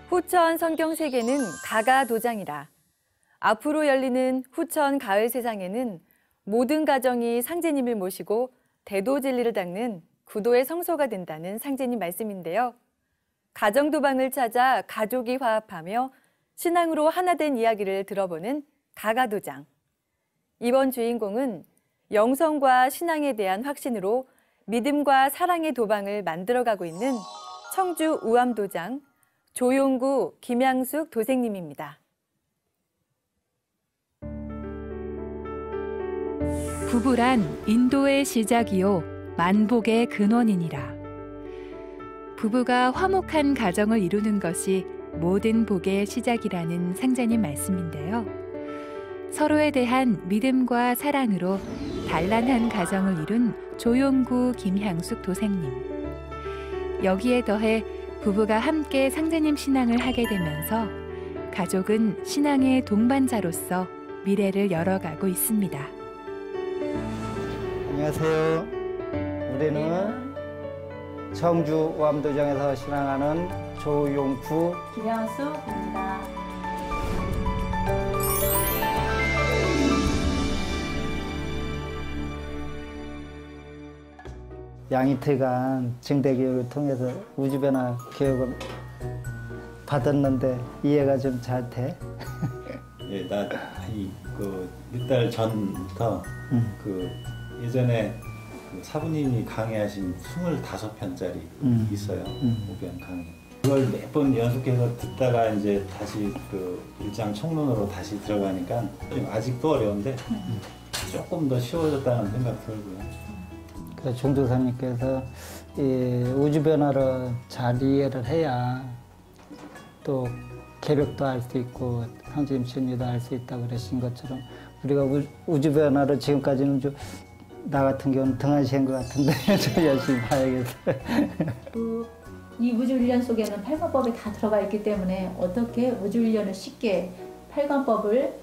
후천 성경세계는 가가도장이라. 앞으로 열리는 후천 가을세상에는 모든 가정이 상제님을 모시고 대도진리를 닦는 구도의 성소가 된다는 상제님 말씀인데요. 가정도방을 찾아 가족이 화합하며 신앙으로 하나 된 이야기를 들어보는 가가도장. 이번 주인공은 영성과 신앙에 대한 확신으로 믿음과 사랑의 도방을 만들어가고 있는 청주 우암도장 조용구 김양숙 도생님입니다. 부부란 인도의 시작이요 만복의 근원이니라. 부부가 화목한 가정을 이루는 것이 모든 복의 시작이라는 상제님 말씀인데요. 서로에 대한 믿음과 사랑으로 단란한 가정을 이룬 조용구 김향숙 도생님. 여기에 더해 부부가 함께 상제님 신앙을 하게 되면서 가족은 신앙의 동반자로서 미래를 열어가고 있습니다. 안녕하세요. 우리는 청주 우암도장에서 신앙하는 조용구 김양숙입니다. 양이태가 증대교육을 통해서 우주변화 교육을 받았는데 이해가 좀 잘 돼? 예, 몇 달 전부터 예전에 사부님이 강의하신 25편짜리 있어요. 오변 강의. 그걸 몇 번 연속해서 듣다가 이제 다시 일장 총론으로 다시 들어가니까 아직도 어려운데 조금 더 쉬워졌다는 생각 들고요. 종도사님께서 우주 변화를 잘 이해를 해야 또 개벽도 할 수 있고 상주님 진리도 할 수 있다고 그러신 것처럼 우리가 우주 변화를 지금까지는 좀 나 같은 경우는 등한시한 것 같은데 좀 열심히 봐야겠어요. 이 우주훈련 속에는 팔관법이 다 들어가 있기 때문에 어떻게 우주훈련을 쉽게 팔관법을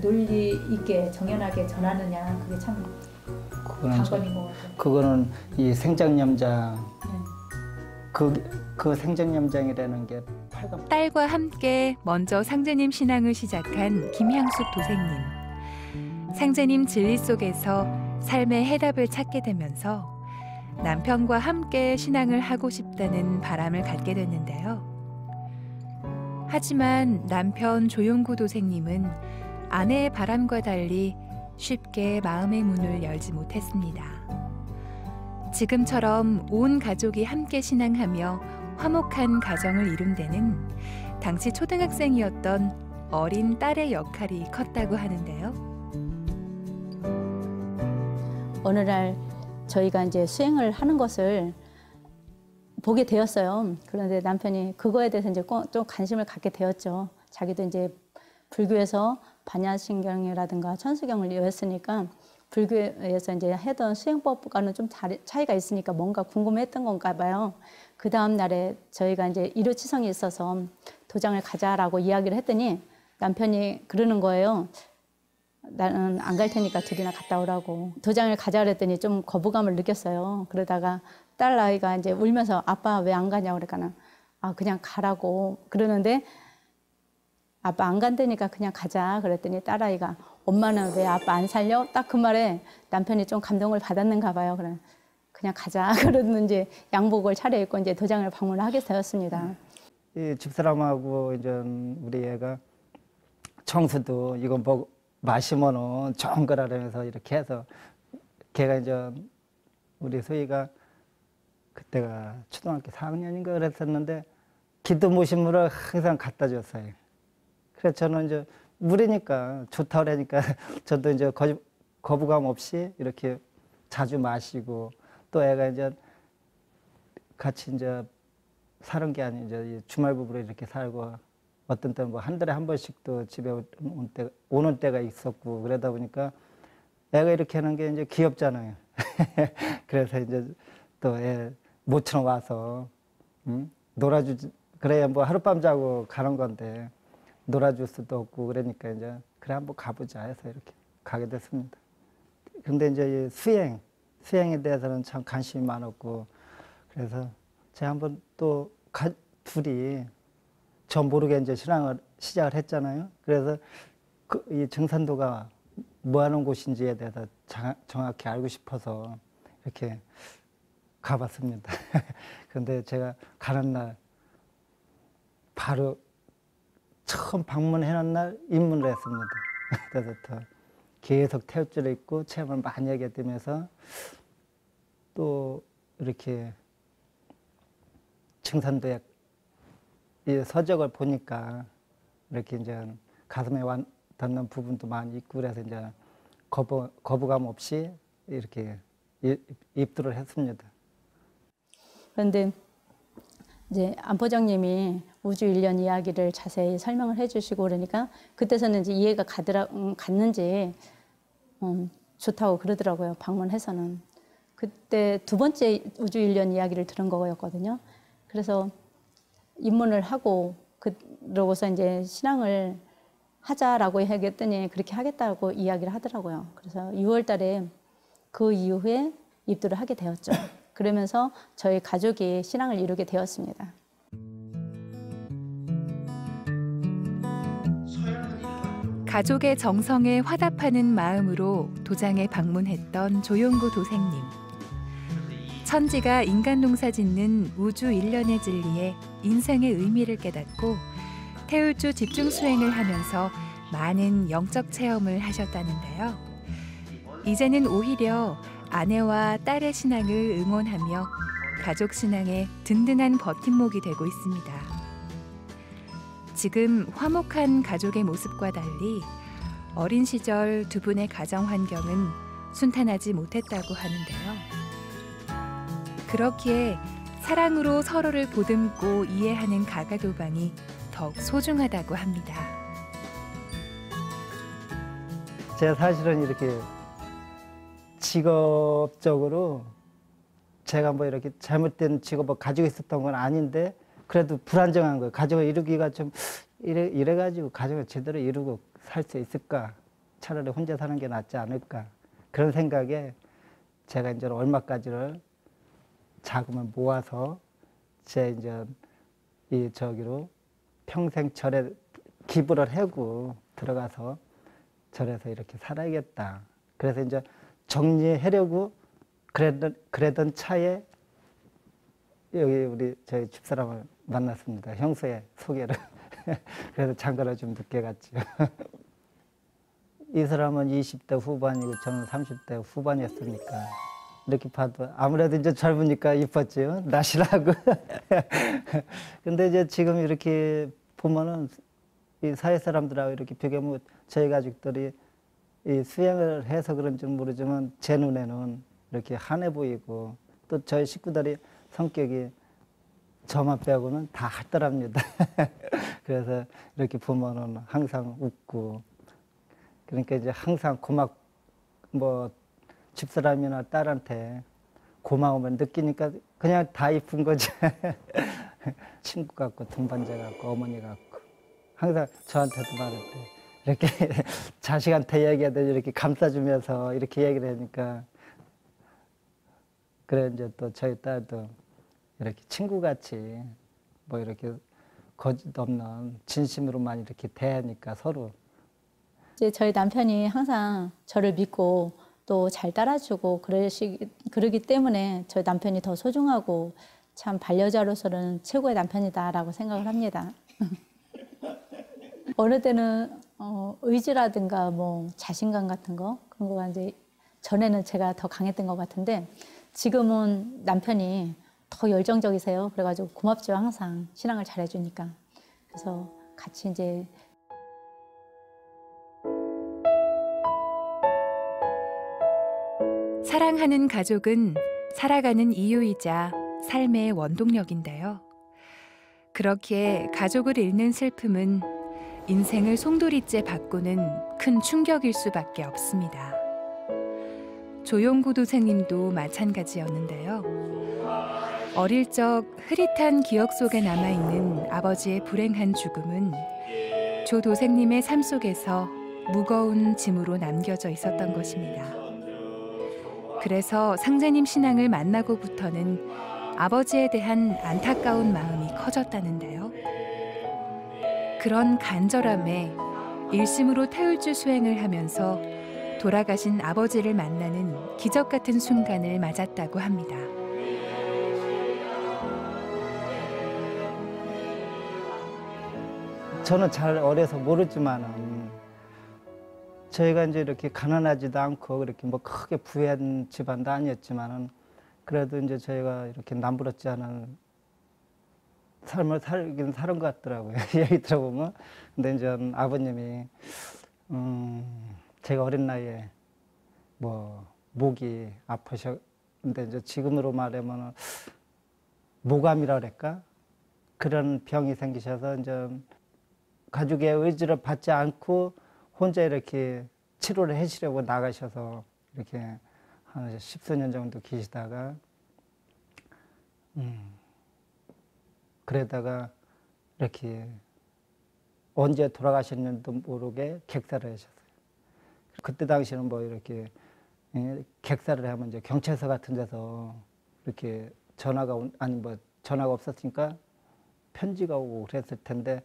논리 있게 정연하게 전하느냐, 그게 참 관건인 것 같아요. 그거는 이 생장염장, 그 생장염장이라는 게 팔관. 딸과 함께 먼저 상제님 신앙을 시작한 김향숙 도생님. 상제님 진리 속에서 삶의 해답을 찾게 되면서 남편과 함께 신앙을 하고 싶다는 바람을 갖게 됐는데요. 하지만 남편 조용구 도생님은 아내의 바람과 달리 쉽게 마음의 문을 열지 못했습니다. 지금처럼 온 가족이 함께 신앙하며 화목한 가정을 이룬 데는 당시 초등학생이었던 어린 딸의 역할이 컸다고 하는데요. 어느 날 저희가 이제 수행을 하는 것을 보게 되었어요. 그런데 남편이 그거에 대해서 이제 좀 관심을 갖게 되었죠. 자기도 이제 불교에서 반야신경이라든가 천수경을 이었으니까 불교에서 이제 하던 수행법과는 좀 차이가 있으니까 뭔가 궁금했던 건가 봐요. 그 다음 날에 저희가 이제 일요치성이 있어서 도장을 가자라고 이야기를 했더니 남편이 그러는 거예요. 나는 안 갈 테니까 둘이나 갔다 오라고. 도장을 가자 그랬더니 좀 거부감을 느꼈어요. 그러다가 딸 아이가 이제 울면서 아빠 왜 안 가냐고 그러니까 그냥 가라고 그러는데 아빠 안 간다니까 그냥 가자 그랬더니 딸아이가 엄마는 왜 아빠 안 살려? 딱 그 말에 남편이 좀 감동을 받았는가 봐요. 그냥 가자 그러는지 양복을 차려입고 이제 도장을 방문을 하게 되었습니다. 이 집사람하고 이제 우리 애가 청수도 이거 뭐 마시면은 좋은 거라면서 이렇게 해서 걔가 이제 우리 소희가 그때가 초등학교 4학년인가 그랬었는데 기도 모심물을 항상 갖다 줬어요. 그래서 저는 이제 물이니까 좋다 그러니까 저도 이제 거부감 없이 이렇게 자주 마시고 또 애가 이제 같이 이제 사는 게 아니고 이제 주말 부부로 이렇게 살고 어떤 때는 뭐 한 달에 한 번씩도 집에 오는 때가 있었고 그러다 보니까 애가 이렇게 하는 게 이제 귀엽잖아요. 그래서 이제 또 애 모처럼 와서 놀아주지 그래야 뭐 하룻밤 자고 가는 건데 놀아줄 수도 없고 그러니까 이제 그래 한번 가보자 해서 이렇게 가게 됐습니다. 근데 이제 수행에 대해서는 참 관심이 많았고 그래서 제가 한번 또 둘이 저 모르게 이제 신앙을 시작을 했잖아요. 그래서 이 증산도가 뭐 하는 곳인지에 대해서 정확히 알고 싶어서 이렇게 가봤습니다. 그런데 제가 가는 날 바로 처음 방문해놓은 날 입문을 했습니다. 그래서부터 계속 태울줄에 있고 체험을 많이 하게 되면서 또 이렇게 증산도의 이 서적을 보니까 이렇게 이제 가슴에 닿는 부분도 많이 있고 그래서 이제 거부감 없이 이렇게 입도를 했습니다. 그런데 이제 안포장님이 우주 일련 이야기를 자세히 설명을 해주시고 그러니까 그때서는 이제 이해가 갔는지 좋다고 그러더라고요. 방문해서는. 그때 두 번째 우주 일련 이야기를 들은 거였거든요. 그래서 입문을 하고 그러고서 이제 신앙을 하자라고 얘기했더니 그렇게 하겠다고 이야기를 하더라고요. 그래서 6월 달에 그 이후에 입도를 하게 되었죠. 그러면서 저희 가족이 신앙을 이루게 되었습니다. 가족의 정성에 화답하는 마음으로 도장에 방문했던 조용구 도생님. 천지가 인간 농사 짓는 우주 일련의 진리에 인생의 의미를 깨닫고 태울주 집중 수행을 하면서 많은 영적 체험을 하셨다는데요. 이제는 오히려 아내와 딸의 신앙을 응원하며 가족 신앙의 든든한 버팀목이 되고 있습니다. 지금 화목한 가족의 모습과 달리 어린 시절 두 분의 가정 환경은 순탄하지 못했다고 하는데요. 그렇기에 사랑으로 서로를 보듬고 이해하는 가가도방이 더욱 소중하다고 합니다. 제가 사실은 이렇게 직업적으로 제가 뭐 이렇게 잘못된 직업을 가지고 있었던 건 아닌데 그래도 불안정한 거예요. 가족을 이루기가 좀 이래가지고 가족을 제대로 이루고 살 수 있을까? 차라리 혼자 사는 게 낫지 않을까? 그런 생각에 제가 이제 얼마까지를 자금을 모아서 제 이제 이 저기로 평생 절에 기부를 하고 들어가서 절에서 이렇게 살아야겠다. 그래서 이제 정리하려고 그러던 차에 여기 우리 저희 집사람을 만났습니다. 형수의 소개를. 그래서 장가를 좀 늦게 갔죠. 이 사람은 20대 후반이고 저는 30대 후반이었으니까 이렇게 봐도 아무래도 이제 젊으니까 이뻤죠. 나시라고. 근데 이제 지금 이렇게 보면은 이 사회 사람들하고 이렇게 비교하면 저희 가족들이 이 수행을 해서 그런지는 모르지만 제 눈에는 이렇게 환해 보이고 또 저희 식구들이 성격이 저만 빼고는 다 할더랍니다. 그래서 이렇게 보면은 항상 웃고 그러니까 이제 항상 뭐 집사람이나 딸한테 고마움을 느끼니까 그냥 다 이쁜 거지. 친구 같고 동반자 같고 어머니 같고 항상 저한테도 말할 때 이렇게 자식한테 얘기하듯 이렇게 감싸주면서 이렇게 얘기를 하니까 그래 이제 또 저희 딸도 이렇게 친구같이 뭐 이렇게 거짓 없는 진심으로만 이렇게 대하니까 서로 이제 저희 남편이 항상 저를 믿고 또 잘 따라주고 그러기 때문에 저희 남편이 더 소중하고 참 반려자로서는 최고의 남편이다라고 생각을 합니다. 어느 때는 의지라든가 뭐 자신감 같은 거 그런 거가 이제 전에는 제가 더 강했던 것 같은데 지금은 남편이 더 열정적이세요. 그래가지고 고맙죠. 항상 신앙을 잘해주니까. 그래서 같이 이제 사랑하는 가족은 살아가는 이유이자 삶의 원동력인데요. 그렇기에 가족을 잃는 슬픔은 인생을 송두리째 바꾸는 큰 충격일 수밖에 없습니다. 조용구 도생님도 마찬가지였는데요. 어릴 적 흐릿한 기억 속에 남아있는 아버지의 불행한 죽음은 조 도생님의 삶 속에서 무거운 짐으로 남겨져 있었던 것입니다. 그래서 상제님 신앙을 만나고부터는 아버지에 대한 안타까운 마음이 커졌다는데요. 그런 간절함에 일심으로 태울주 수행을 하면서 돌아가신 아버지를 만나는 기적 같은 순간을 맞았다고 합니다. 저는 잘 어려서 모르지만은 저희가 이제 이렇게 가난하지도 않고 그렇게 뭐 크게 부유한 집안도 아니었지만은 그래도 이제 저희가 이렇게 남부럽지 않은 삶을 살긴 사는 것 같더라고요. 얘기 들어보면. 근데 이제 아버님이 제가 어린 나이에 뭐 목이 아프셨는데 이제 지금으로 말하면 모감이라 그럴까? 그런 병이 생기셔서 이제 가족의 의지를 받지 않고 혼자 이렇게 치료를 해주려고 나가셔서 이렇게 한 10수년 정도 계시다가 그러다가 이렇게 언제 돌아가셨는지도 모르게 객사를 하셨어요. 그때 당시는 뭐 이렇게 객사를 하면 이제 경찰서 같은 데서 이렇게 전화가 아니 뭐 전화가 없었으니까 편지가 오고 그랬을 텐데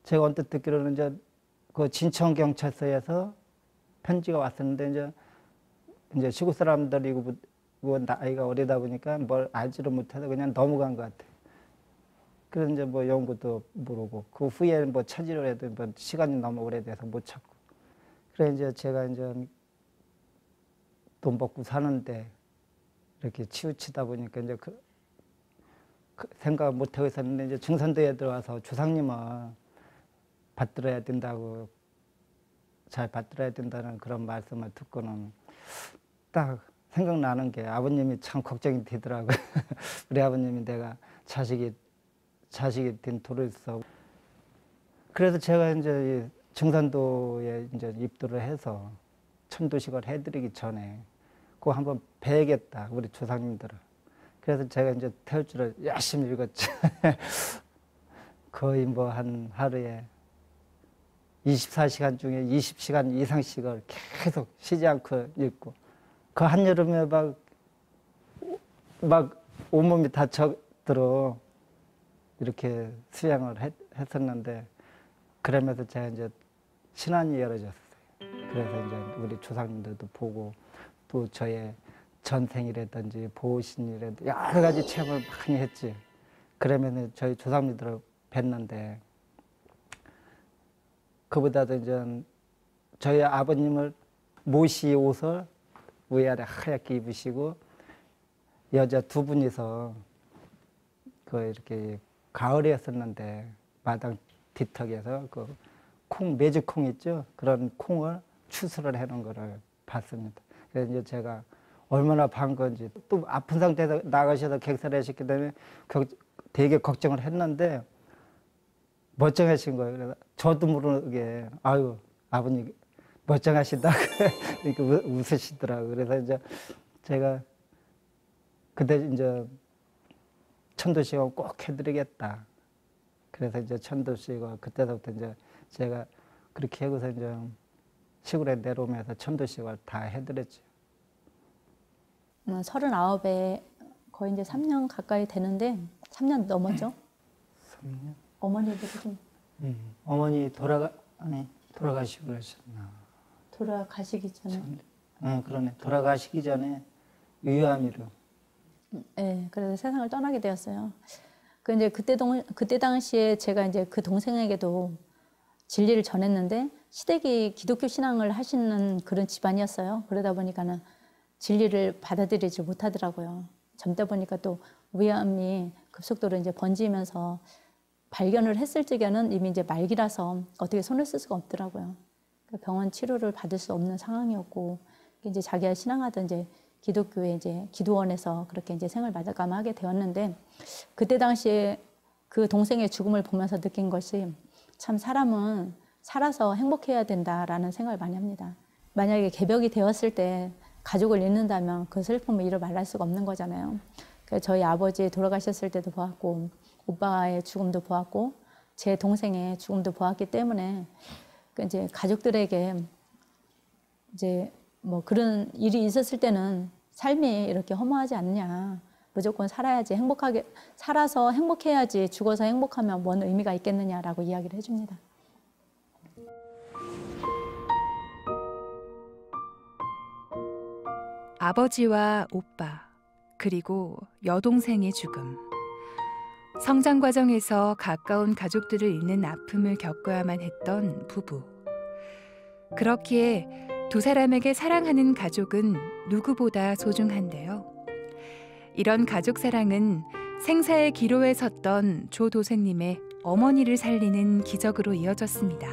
제가 언뜻 듣기로는 이제 그 진천 경찰서에서 편지가 왔었는데 이제 시골 사람들이고 뭐 나이가 어리다 보니까 뭘 알지를 못해서 그냥 넘어간 것 같아요. 그래서 이제 뭐 연구도 모르고 그 후에 뭐 찾으려 해도 뭐 시간이 너무 오래돼서 못 찾고 그래 이제 제가 이제 돈 벌고 사는데 이렇게 치우치다 보니까 이제 그 생각을 못 하고 있었는데 이제 중산도에 들어와서 주상님을 받들어야 된다고 잘 받들어야 된다는 그런 말씀을 듣고는 딱 생각나는 게 아버님이 참 걱정이 되더라고요. 우리 아버님이 내가 자식이 된 도로에서 그래서 제가 이제 중산도에 이제 입도를 해서 천도식을 해드리기 전에 꼭 한번 뵈야겠다 우리 조상님들을. 그래서 제가 이제 태울주를 열심히 읽었죠. 거의 뭐 한 하루에 24시간 중에 20시간 이상씩을 계속 쉬지 않고 읽고 그 한여름에 막 온몸이 다쳐들어 이렇게 수양을 했었는데 그러면서 제가 이제 신안이 열어졌어요. 그래서 이제 우리 조상님들도 보고 또 저의 전생이라든지 보호신이라든지 여러 가지 체험을 많이 했지. 그러면은 저희 조상님들을 뵀는데 그보다도 이제 저희 아버님을 모시 옷을 위아래 하얗게 입으시고 여자 두 분이서 그 이렇게 가을이었었는데 마당 뒤턱에서 그 콩 메주콩 있죠? 그런 콩을 추수를 해놓은 거를 봤습니다. 그래서 이제 제가 얼마나 반 건지 또 아픈 상태에서 나가셔서 객사를 하셨기 때문에 되게 걱정을 했는데 멀쩡하신 거예요. 그래서 저도 모르게 아유 아버님 멀쩡하시다고 이렇게 웃으시더라고요. 그래서 이제 제가 그때 이제 천도식을 꼭 해드리겠다. 그래서 이제 천도식을 그때부터 이제 제가 그렇게 하고서 이제 시골에 내려오면서 천도식을 다 해드렸죠. 39에 거의 이제 3년 가까이 되는데 3년 넘었죠. 3년? 어머니도 좀 어머니 돌아가시고 그러셨나? 돌아가시기 전에. 그러네. 돌아가시기 전에 유암이로. 네, 그래서 세상을 떠나게 되었어요. 그 이제 그때 당시에 제가 이제 그 동생에게도 진리를 전했는데 시댁이 기독교 신앙을 하시는 그런 집안이었어요. 그러다 보니까는 진리를 받아들이지 못하더라고요. 젊다 보니까 또 위암이 급속도로 이제 번지면서 발견을 했을 적에는 이미 이제 말기라서 어떻게 손을 쓸 수가 없더라고요. 병원 치료를 받을 수 없는 상황이었고 이제 자기가 신앙하던 이제 기독교의 이제 기도원에서 그렇게 이제 생을 마감하게 되었는데 그때 당시에 그 동생의 죽음을 보면서 느낀 것이 참 사람은 살아서 행복해야 된다라는 생각을 많이 합니다. 만약에 개벽이 되었을 때 가족을 잃는다면 그 슬픔을 이루 말할 수가 없는 거잖아요. 그래서 저희 아버지 돌아가셨을 때도 보았고 오빠의 죽음도 보았고 제 동생의 죽음도 보았기 때문에 이제 가족들에게 이제 뭐 그런 일이 있었을 때는 삶이 이렇게 허무하지 않냐. 무조건 살아야지, 행복하게 살아서 행복해야지 죽어서 행복하면 뭔 의미가 있겠느냐라고 이야기를 해줍니다. 아버지와 오빠, 그리고 여동생의 죽음. 성장 과정에서 가까운 가족들을 잃는 아픔을 겪어야만 했던 부부. 그렇기에 두 사람에게 사랑하는 가족은 누구보다 소중한데요. 이런 가족 사랑은 생사의 기로에 섰던 조 도생님의 어머니를 살리는 기적으로 이어졌습니다.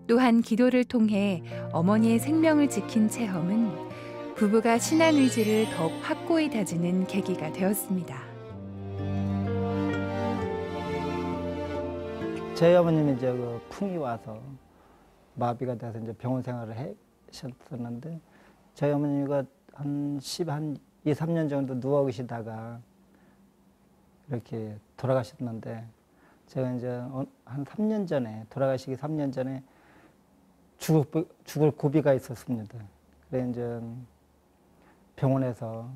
또한 기도를 통해 어머니의 생명을 지킨 체험은 부부가 신앙 의지를 더욱 확고히 다지는 계기가 되었습니다. 저희 어머님이 이제 그 풍이 와서 마비가 돼서 이제 병원 생활을 하셨었는데 저희 어머니가 한 2, 3년 정도 누워 계시다가 이렇게 돌아가셨는데 제가 이제 한 3년 전에 돌아가시기 3년 전에 죽을 고비가 있었습니다. 그래 이제 병원에서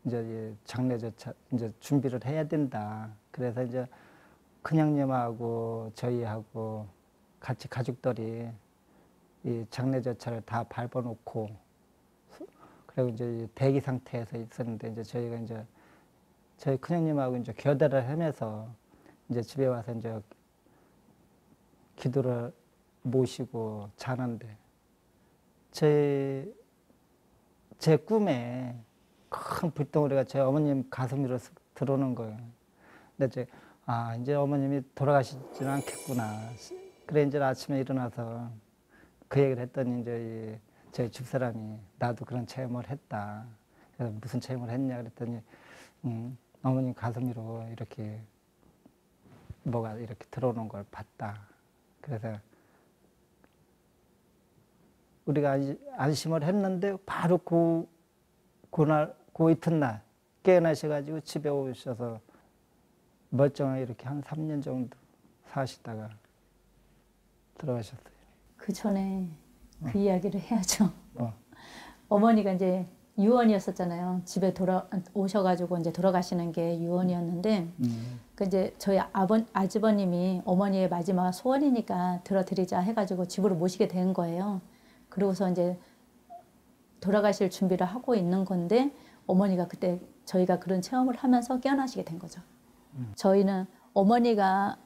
이제 장례조차 이제 준비를 해야 된다. 그래서 이제 큰형님하고 저희하고 같이 가족들이 이 장례조차를 다 밟아놓고 그리고 이제 대기 상태에서 있었는데 이제 저희가 이제 저희 큰형님하고 이제 교대를 하면서 이제 집에 와서 이제 기도를 모시고 자는데 제 꿈에 큰 불덩어리가 제 어머님 가슴 위로 들어오는 거예요. 근데 이제 어머님이 돌아가시지는 않겠구나. 그래 이제 아침에 일어나서 그 얘기를 했더니 이제 저희 집사람이 나도 그런 체험을 했다. 그래서 무슨 체험을 했냐 그랬더니 어머님 가슴 위로 이렇게 뭐가 이렇게 들어오는 걸 봤다. 그래서 우리가 안심을 했는데 바로 그날 그 이튿날 깨어나셔가지고 집에 오셔서 멀쩡하게 이렇게 한 3년 정도 사시다가 들어가셨어요. 그 전에 그 이야기를 해야죠. 어머니가 이제 유언이었었잖아요. 집에 오셔가지고 이제 돌아가시는 게 유언이었는데, 그 이제 저희 아주버님이 어머니의 마지막 소원이니까 들어드리자 해가지고 집으로 모시게 된 거예요. 그러고서 이제 돌아가실 준비를 하고 있는 건데, 어머니가 그때 저희가 그런 체험을 하면서 깨어나시게 된 거죠. 저희는 어머니가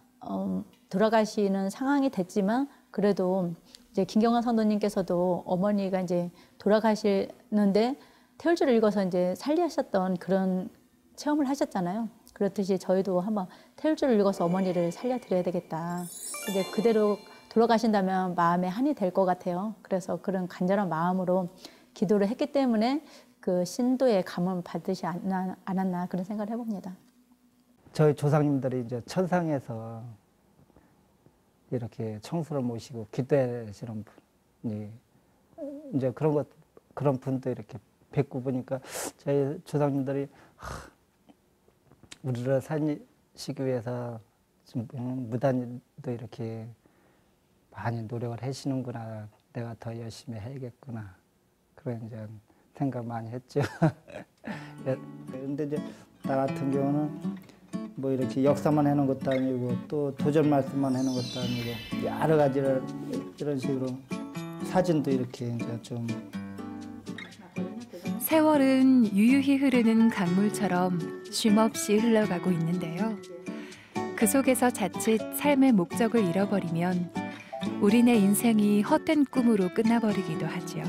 돌아가시는 상황이 됐지만, 그래도 이제 김경환 선도님께서도 어머니가 이제 돌아가시는데 태울주를 읽어서 이제 살리셨던 그런 체험을 하셨잖아요. 그렇듯이 저희도 한번 태울주를 읽어서 어머니를 살려드려야 되겠다. 근데 그대로 돌아가신다면 마음에 한이 될 것 같아요. 그래서 그런 간절한 마음으로 기도를 했기 때문에 그 신도의 감을 받으시 않았나 그런 생각을 해봅니다. 저희 조상님들이 이제 천상에서 이렇게 청수를 모시고 기도하시는 분이 이제 그런 분도 이렇게 뵙고 보니까 저희 조상님들이 우리를 살리시기 위해서 좀 무단히도 이렇게 많이 노력을 하시는구나. 내가 더 열심히 해야겠구나. 그런 이제 생각 많이 했죠. 근데 이제 나 같은 경우는 뭐 이렇게 역사만 해놓은 것도 아니고 또 도전 말씀만 해놓은 것도 아니고 여러 가지를 이런 식으로 사진도 이렇게 이제 좀 세월은 유유히 흐르는 강물처럼 쉼없이 흘러가고 있는데요. 그 속에서 자칫 삶의 목적을 잃어버리면 우리네 인생이 헛된 꿈으로 끝나버리기도 하지요.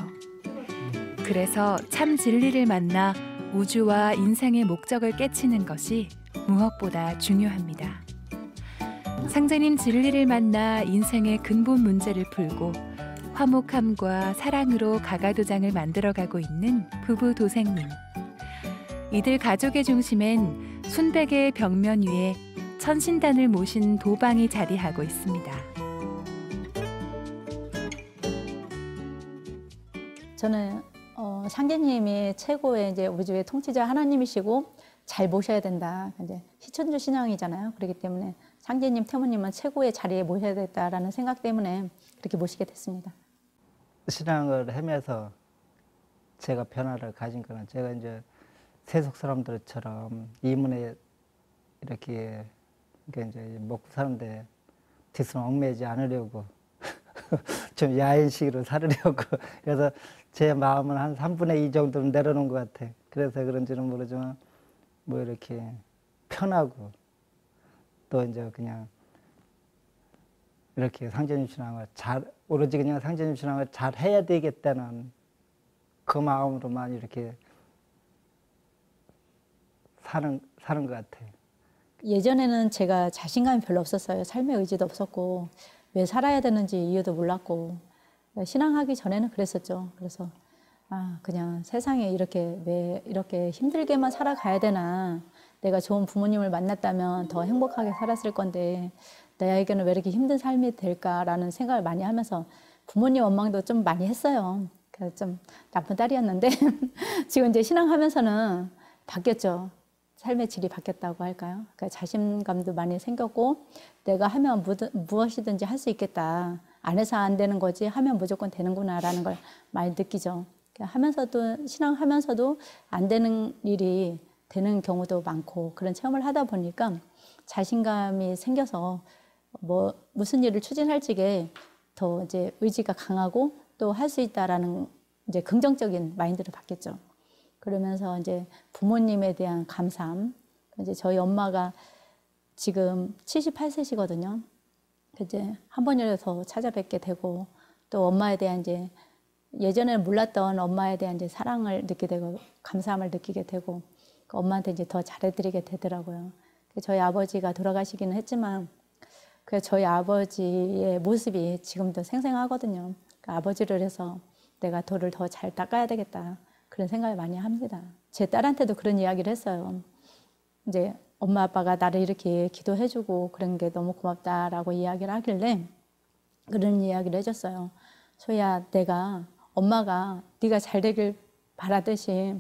그래서 참 진리를 만나 우주와 인생의 목적을 깨치는 것이 무엇보다 중요합니다. 상제님 진리를 만나 인생의 근본 문제를 풀고 화목함과 사랑으로 가가도장을 만들어가고 있는 부부 도생님. 이들 가족의 중심엔 순백의 벽면 위에 천신단을 모신 도방이 자리하고 있습니다. 저는 상제님이 최고의 이제 우리 집의 통치자 하나님이시고 잘 모셔야 된다. 이제 시천주 신앙이잖아요. 그렇기 때문에 상제님, 태모님은 최고의 자리에 모셔야 되겠다라는 생각 때문에 그렇게 모시게 됐습니다. 신앙을 하면서 제가 변화를 가진 거는 제가 이제 세속 사람들처럼 이문에 이렇게 그러니까 이제 먹고 사는데 뒷손 얽매이지 않으려고 좀 야인식으로 살으려고 그래서 제 마음은 한 3분의 2 정도는 내려놓은 것 같아. 그래서 그런지는 모르지만 뭐 이렇게 편하고 또 이제 그냥 이렇게 상제님 신앙을 오로지 그냥 상제님 신앙을 잘 해야 되겠다는 그 마음으로만 이렇게 사는 것 같아요. 예전에는 제가 자신감이 별로 없었어요. 삶의 의지도 없었고 왜 살아야 되는지 이유도 몰랐고 신앙하기 전에는 그랬었죠. 그래서 그냥 세상에 왜 이렇게 힘들게만 살아가야 되나. 내가 좋은 부모님을 만났다면 더 행복하게 살았을 건데 나에게는 왜 이렇게 힘든 삶이 될까라는 생각을 많이 하면서 부모님 원망도 좀 많이 했어요. 그래서 좀 나쁜 딸이었는데 지금 이제 신앙하면서는 바뀌었죠. 삶의 질이 바뀌었다고 할까요? 그러니까 자신감도 많이 생겼고 내가 하면 무엇이든지 할 수 있겠다. 안 해서 안 되는 거지 하면 무조건 되는구나라는 걸 많이 느끼죠. 그러니까 하면서도 신앙하면서도 안 되는 일이 되는 경우도 많고 그런 체험을 하다 보니까 자신감이 생겨서 무슨 일을 추진할지에 더 이제 의지가 강하고 또 할 수 있다라는 이제 긍정적인 마인드로 바뀌었죠. 그러면서 이제 부모님에 대한 감사함. 이제 저희 엄마가 지금 78세시거든요. 이제 한 번이라도 더 찾아뵙게 되고 또 엄마에 대한 이제 예전에는 몰랐던 엄마에 대한 이제 사랑을 느끼게 되고 감사함을 느끼게 되고 엄마한테 이제 더 잘해드리게 되더라고요. 저희 아버지가 돌아가시기는 했지만 그래서 저희 아버지의 모습이 지금도 생생하거든요. 그러니까 아버지를 해서 내가 돌을 더 잘 닦아야 되겠다. 그런 생각을 많이 합니다. 제 딸한테도 그런 이야기를 했어요. 이제 엄마 아빠가 나를 이렇게 기도해주고 그런 게 너무 고맙다라고 이야기를 하길래 그런 이야기를 해줬어요. 소희야, 엄마가 네가 잘 되길 바라듯이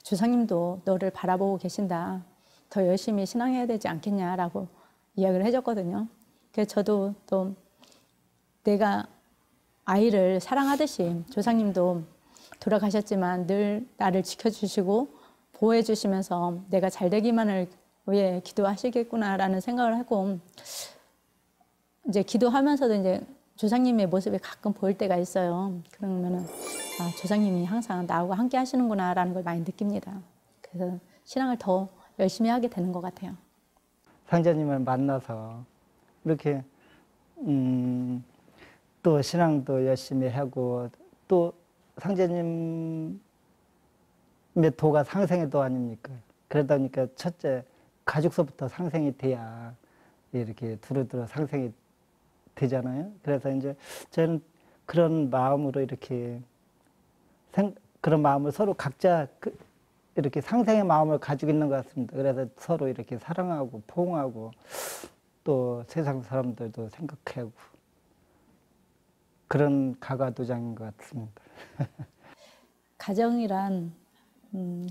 주상님도 너를 바라보고 계신다. 더 열심히 신앙해야 되지 않겠냐라고 이야기를 해줬거든요. 그래서 저도 또 내가 아이를 사랑하듯이 조상님도 돌아가셨지만 늘 나를 지켜주시고 보호해주시면서 내가 잘 되기만을 위해 기도하시겠구나라는 생각을 하고 이제 기도하면서도 이제 조상님의 모습이 가끔 보일 때가 있어요. 그러면은 조상님이 항상 나하고 함께 하시는구나라는 걸 많이 느낍니다. 그래서 신앙을 더 열심히 하게 되는 것 같아요. 상제님을 만나서 이렇게 또 신앙도 열심히 하고 또 상제님의 도가 상생의 도 아닙니까? 그러다 보니까 첫째 가족서부터 상생이 돼야 이렇게 두루두루 상생이 되잖아요. 그래서 이제 저는 그런 마음으로 이렇게 그런 마음을 서로 각자 이렇게 상생의 마음을 가지고 있는 것 같습니다. 그래서 서로 이렇게 사랑하고 포옹하고 또 세상 사람들도 생각하고 그런 가가도장인 것 같습니다. 가정이란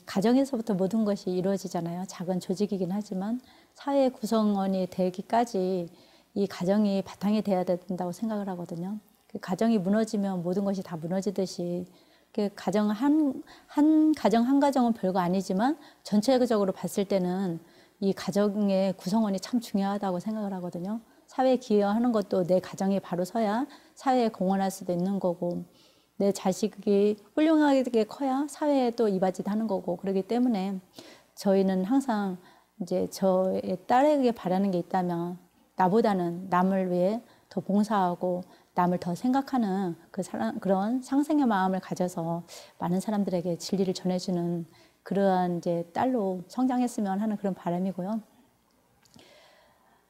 가정에서부터 모든 것이 이루어지잖아요. 작은 조직이긴 하지만 사회 구성원이 되기까지 이 가정이 바탕이 돼야 된다고 생각을 하거든요. 그 가정이 무너지면 모든 것이 다 무너지듯이 그 가정 한 가정은 별거 아니지만 전체적으로 봤을 때는 이 가정의 구성원이 참 중요하다고 생각을 하거든요. 사회에 기여하는 것도 내 가정이 바로 서야 사회에 공헌할 수도 있는 거고 내 자식이 훌륭하게 커야 사회에 또 이바지하는 거고 그렇기 때문에 저희는 항상 이제 저의 딸에게 바라는 게 있다면 나보다는 남을 위해 더 봉사하고 남을 더 생각하는 그런 상생의 마음을 가져서 많은 사람들에게 진리를 전해주는 그러한 이제 딸로 성장했으면 하는 그런 바람이고요.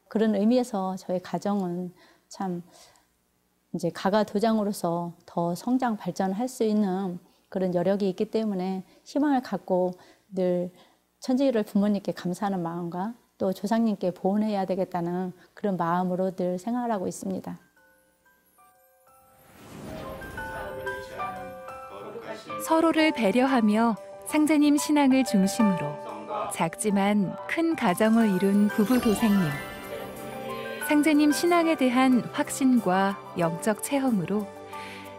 그런 의미에서 저희 가정은 참 이제 가가도장으로서 더 성장 발전할 수 있는 그런 여력이 있기 때문에 희망을 갖고 늘 천지를 부모님께 감사하는 마음과 또 조상님께 보온해야 되겠다는 그런 마음으로 늘 생활을 하고 있습니다. 서로를 배려하며 상제님 신앙을 중심으로 작지만 큰 가정을 이룬 부부 도생님. 상제님 신앙에 대한 확신과 영적 체험으로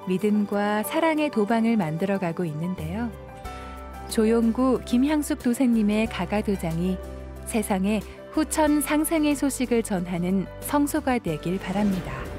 믿음과 사랑의 도방을 만들어가고 있는데요. 조용구 김향숙 도생님의 가가도장이 세상에 후천 상생의 소식을 전하는 성소가 되길 바랍니다.